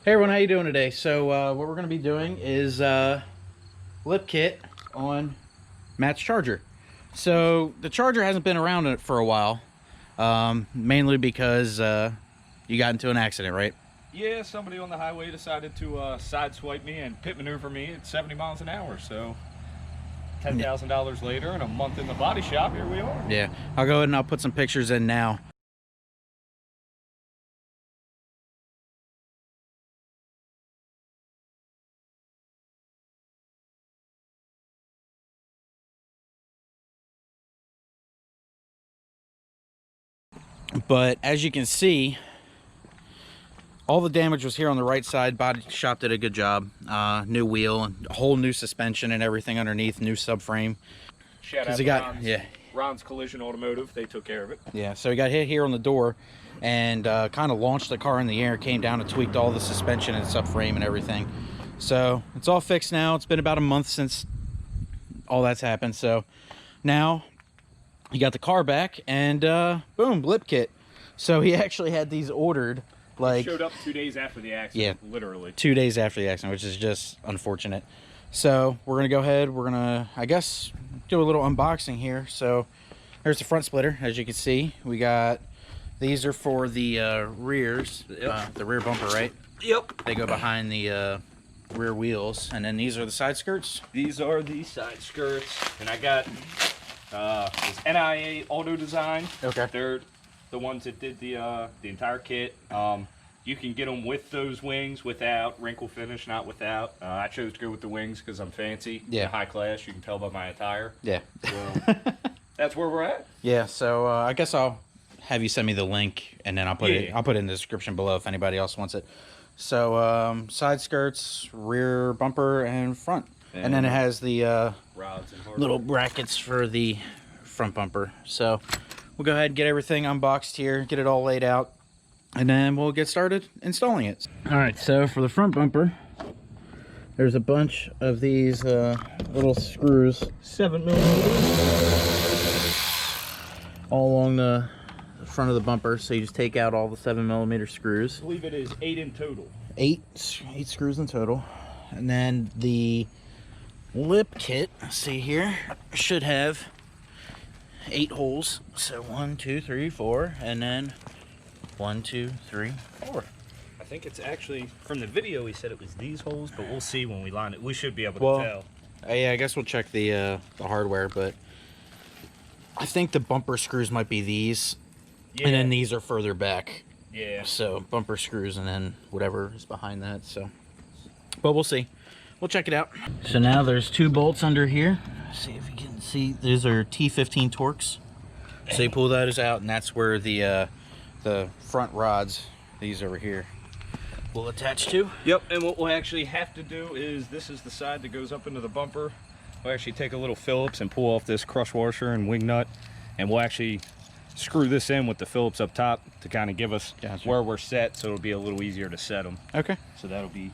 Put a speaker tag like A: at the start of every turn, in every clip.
A: Hey everyone, how you doing today? So what we're going to be doing is lip kit on Matt's Charger. So the Charger hasn't been around for a while, mainly because you got into an accident, right?
B: Yeah, somebody on the highway decided to sideswipe me and pit maneuver me at 70 miles an hour. So $10,000 later and a month in the body shop, here we are.
A: Yeah, I'll go ahead and I'll put some pictures in now. But as you can see, all the damage was here on the right side. Body shop did a good job. New wheel and a whole new suspension and everything underneath, new subframe.
B: Shout out to Ron's Collision Automotive. They took care of it.
A: Yeah, so he got hit here on the door and kind of launched the car in the air, came down and tweaked all the suspension and subframe and everything. So it's all fixed now. It's been about a month since all that's happened. So now he got the car back and boom, lip kit. So he actually had these ordered like...
B: It showed up 2 days after the accident, yeah, literally.
A: 2 days after the accident, which is just unfortunate. So we're gonna go ahead, we're gonna, I guess, do a little unboxing here. So there's the front splitter, as you can see. We got, these are for the rears,
B: yep.
A: The rear bumper, right?
B: Yep.
A: They go behind the rear wheels, and then these are the side skirts.
B: These are the side skirts, and I got this NIA Auto Design.
A: Okay.
B: They're the ones that did the entire kit. You can get them with those wings, without, wrinkle finish, not without. I chose to go with the wings because I'm fancy,
A: yeah,
B: high class. You can tell by my attire.
A: Yeah.
B: So that's where we're at.
A: Yeah. So I guess I'll have you send me the link, and then I'll put it. I'll put it in the description below if anybody else wants it. So side skirts, rear bumper, and front, and then it has the
B: rods and
A: little brackets for the front bumper. So we'll go ahead and get everything unboxed here, get it all laid out, and then we'll get started installing it. All right, so for the front bumper, there's a bunch of these little screws, 7mm, all along the front of the bumper. So you just take out all the 7mm screws.
B: I believe it is 8 in total. Eight
A: screws in total. And then the lip kit, see here, should have 8 holes. So 1, 2, 3, 4, and then 1, 2, 3, 4.
B: I think it's actually, from the video he said it was these holes, but we'll see when we line it. We should be able to tell.
A: Yeah, I guess we'll check the hardware, but I think the bumper screws might be these, yeah, and then these are further back.
B: Yeah.
A: So bumper screws and then whatever is behind that. So, but we'll see. We'll check it out. So now there's 2 bolts under here. See if you can see. These are T15 Torx. So you pull those out, and that's where the front rods, these over here, will attach to.
B: Yep. And what we'll actually have to do is, this is the side that goes up into the bumper. We'll actually take a little Phillips and pull off this crush washer and wing nut, and we'll actually screw this in with the Phillips up top to kind of give us where we're set, so it'll be a little easier to set them. Okay. So that'll be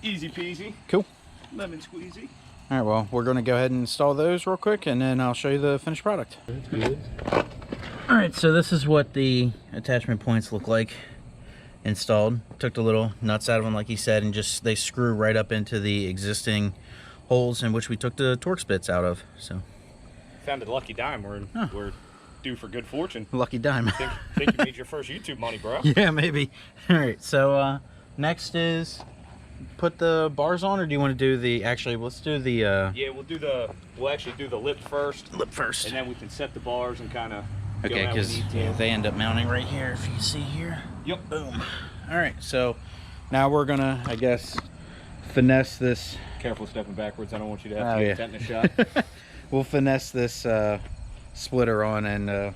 B: easy peasy.
A: Cool.
B: Lemon squeezy.
A: All right, well, we're going to go ahead and install those real quick, and then I'll show you the finished product.
B: That's good.
A: All right, so this is what the attachment points look like installed. Took the little nuts out of them, like he said, and just they screw right up into the existing holes in which we took the Torx bits out of. So
B: found a lucky dime. We're due for good fortune.
A: Lucky dime.
B: think you made your first YouTube money, bro.
A: Yeah, maybe. All right, so next is put the bars on, or do you want to do the, actually let's do the
B: yeah, we'll actually do the lip first, and then we can set the bars and kind of,
A: okay, because they end up mounting right here, if you see here.
B: Yep.
A: Boom. All right, so now we're gonna, I guess, finesse this.
B: Careful stepping backwards. I don't want you to have to get a tetanus shot.
A: We'll finesse this splitter on and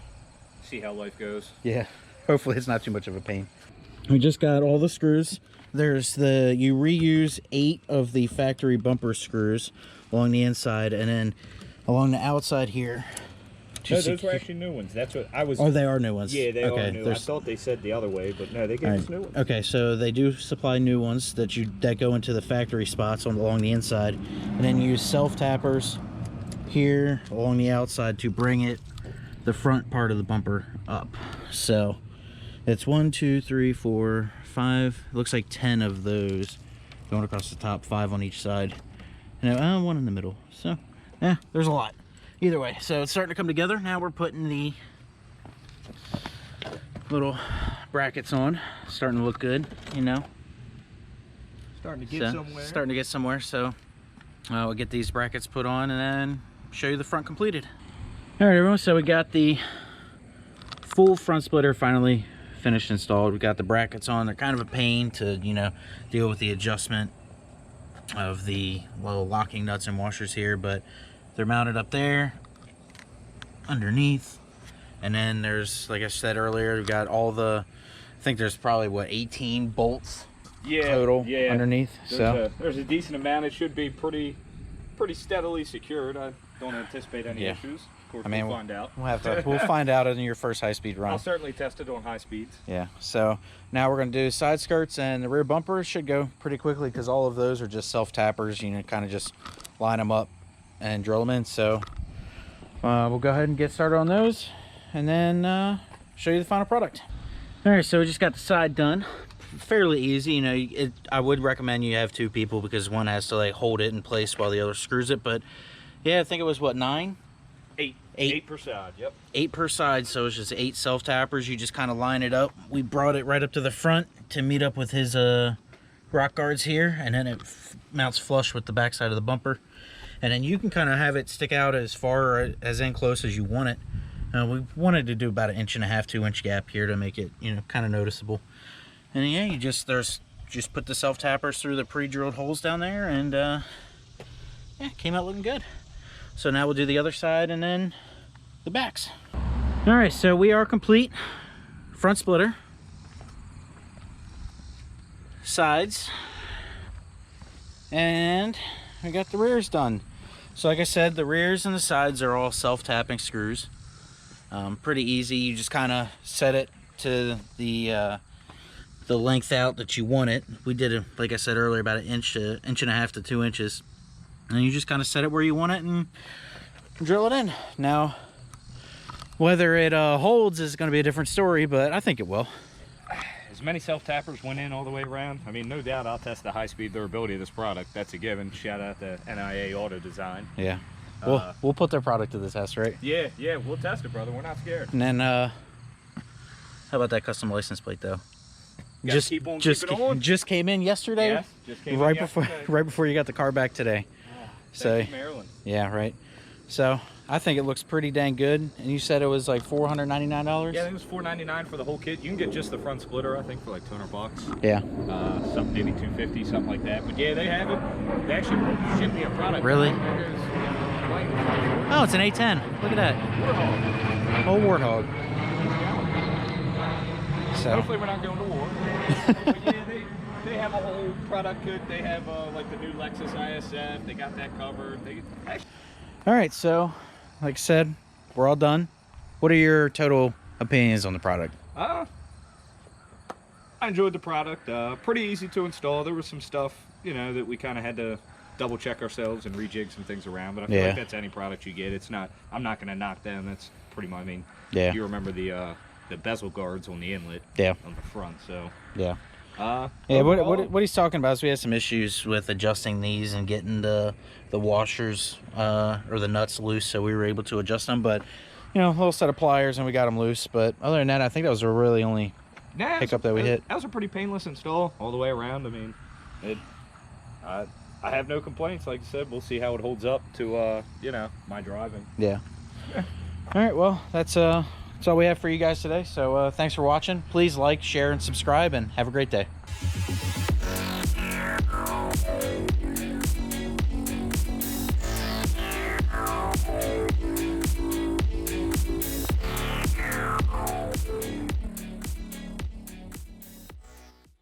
B: see how life goes.
A: Yeah, hopefully it's not too much of a pain. We just got all the screws. There's you reuse 8 of the factory bumper screws along the inside, and then along the outside here.
B: No, those were actually new ones. That's what I was.
A: Oh, they are new ones.
B: Yeah, they are new. I thought they said the other way, but no, they gave us new ones.
A: Okay, so they do supply new ones that go into the factory spots along the inside, and then you use self tappers here along the outside to bring the front part of the bumper up. So It's 1, 2, 3, 4, 5. It looks like 10 of those going across the top, 5 on each side, and 1 in the middle. So, yeah, there's a lot. Either way, so it's starting to come together. Now we're putting the little brackets on. Starting to look good, you know.
B: Starting to get somewhere.
A: Starting to get somewhere. So we'll get these brackets put on and then show you the front completed. All right, everyone. So we got the full front splitter finally finished installed. We got the brackets on. They're kind of a pain to, you know, deal with the adjustment of the little locking nuts and washers here, but they're mounted up there underneath. And then there's, like I said earlier, we've got all the, I think there's probably what, 18 bolts total underneath.
B: There's a decent amount. It should be pretty steadily secured. I don't anticipate any issues. Of course, we'll find out.
A: We'll find out in your first high-speed run.
B: I'll certainly test it on high speeds.
A: Yeah. So now we're going to do side skirts, and the rear bumper should go pretty quickly because all of those are just self-tappers. You know, kind of just line them up and drill them in. So we'll go ahead and get started on those, and then show you the final product. All right, so we just got the side done. Fairly easy, you know. I would recommend you have 2 people because one has to like hold it in place while the other screws it. But yeah, I think it was what, 9?
B: 8 per side. Yep.
A: 8 per side, so it's just 8 self tappers. You just kind of line it up. We brought it right up to the front to meet up with his rock guards here, and then it mounts flush with the back side of the bumper. And then you can kind of have it stick out as far as in close as you want it. We wanted to do about 1.5 inch, 2 inch gap here to make it, you know, kind of noticeable. And yeah, you just put the self tappers through the pre-drilled holes down there, and yeah, came out looking good. So now we'll do the other side and then the backs. All right, so we are complete. Front splitter, sides, and we got the rears done. So like I said, the rears and the sides are all self-tapping screws. Pretty easy. You just kind of set it to the length out that you want it. We did it, like I said earlier, about 1.5 inches to 2 inches. And you just kind of set it where you want it and drill it in. Now, whether it holds is going to be a different story, but I think it will.
B: As many self-tappers went in all the way around. I mean, no doubt I'll test the high-speed durability of this product. That's a given. Shout out to NIA Auto Design.
A: Yeah. We'll put their product to the test, right?
B: Yeah, we'll test it, brother. We're not scared.
A: And then, how about that custom license plate, though? Just came in yesterday.
B: Yes, just came in yesterday.
A: Right before you got the car back today.
B: Thank you, Maryland.
A: Yeah, right. So I think it looks pretty dang good. And you said it was like $499?
B: Yeah, I think it was $499 for the whole kit. You can get just the front splitter, I think, for like $200.
A: Yeah.
B: Something maybe $250, something like that. But yeah, they have it. They actually shipped me a product.
A: Really? Oh, it's an A10. Look at that.
B: Warthog.
A: Oh, Warthog. So
B: hopefully we're not going to war. But yeah, they have a whole product kit. They have like the new Lexus ISF. They got that covered.
A: All right, so like I said, we're all done. What are your total opinions on the product?
B: I enjoyed the product. Pretty easy to install. There was some stuff, you know, that we kind of had to double check ourselves and rejig some things around. But I feel like that's any product you get. It's not. I'm not going to knock them. That's pretty much. I mean, you remember the bezel guards on the inlet. On the front. So
A: what he's talking about is we had some issues with adjusting these and getting the washers or the nuts loose, so we were able to adjust them. But you know, a little set of pliers and we got them loose. But other than that, I think that was a really only hiccup that we hit.
B: That was a pretty painless install all the way around. I mean, I have no complaints. Like I said, we'll see how it holds up to you know, my driving.
A: Yeah. All right. Well, that's all we have for you guys today. So thanks for watching. Please like, share, and subscribe, and have a great day.